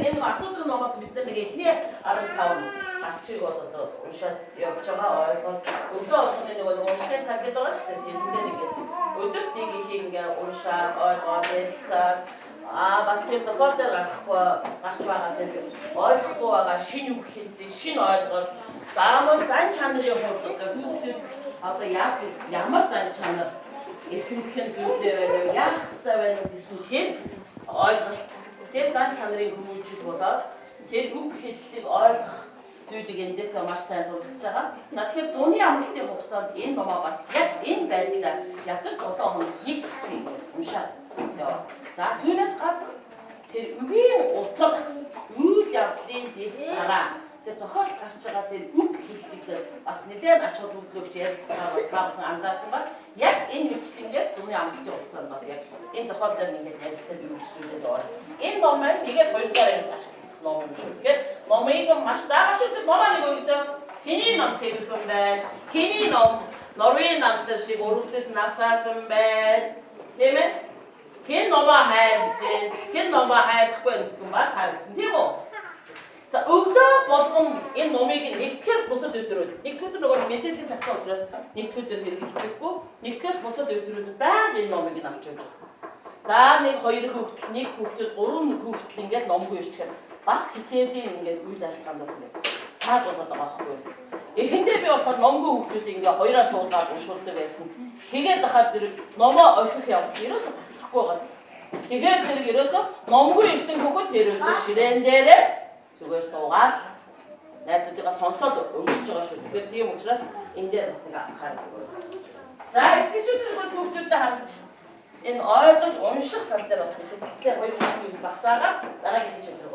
энэ асуудал номоос бид нар нэг эхний 15 арчиг одоо уншаад явж байгаа ойлгоод өдөө болгоны нэг уншихын цаг гэдэг байгаа шүү дээ. Тэрэндээ нэг өдөрт нэг их ингээ уншаад ойлгоод ярилцаад бас тэр зохиол дээр гарч байгаа тэр ойлгохгүй байгаа шинэ үг хэлдэг, шинэ ойлголт заамаг зан чанарын хувьд одоо хүүхдүүд одоо ямар зан чанар эрхэмхэн зүйлээ байна, яах ёстой байна гэсэн тэр ойлголт, тэр зан чанарын хүмүүжил болоод тэр үг хэллийг ойлгох зүйлийг эндээсээ маш сайн суралцж байгаа. За тэгэхээр зуны амралтын хугацаанд энэ номоо бас яг энэ байдлаар ядаж 7 хоног нэг уншаад яваа. За түүнээс гадна тэр үгийн утга үйл явдлын дэс дараа тэр зохиол гарч байгаа тэр үг хэллэг бас нэлээд ач холбогдолтой ярилцсан бас баахан анзаарсан ба яг энэ хөвчлэнгээр зуны амралтын хугацаанд бас яг энэ зохиол дээр ингээд ярилцаад үргэлжлүүлээд байна. Энэ номыг нэгээс хоёрдугаар ашиглах ном юм шүү. Тэгэхээр номыг маш заашгүй номоо нэг өөртөө хэний ном цэвэрхэн байна. Хэний ном Норвегийн намтар шиг өрөвдөд насаасан байна. Тийм ээ? Хэн номоо хайрлаж байна. Хэн номоо хайрлахгүй гэх юм бас харагдана тийм үү? За өглөө болгон энэ номыг нэгтгэхээс бусад өдрүүд нэгд өдөр нөгөө мэдээллийн цагтаа учраас нэгд өдөр хэрэглэхгүй нэгтгэхээс бусад өдрүүд байнга энэ номыг авч явж байгаа. За нэг хоёр хүүхдэл нэг хүүхдүүд гурван хүүхдэл ингээд номгүй ирчихээр бас хичээлийн ингээд үйл ажиллагаандаас нэг саад болоод байгаа байхгүй юу? Эхэндээ би болохоор номгүй хүүхдүүдийг ингээд хоёроор суулгаад уншуулдаг байсан. Тэгээд дахиад зэрэг номоо орхих явж ерөөсө тасрахгүй байгаа. Тэгээд зэрэг ерөөсө номгүй ирсэн хүүхэд тэр өдөр ширээн дээрээ зүгээр суугаад найзуудыгаа сонсоод өнгөрч байгаа шүү. Тэгэхээр тийм учраас энэ дээр бас нэг анхаарал. За эцэгчүүдээс бас хүүхдүүдэд хандж энэ ойлгож унших тал дээр бас сэтгэлээ хоёр хүүхдүүд багтаагаад дараагийн хичээл рүү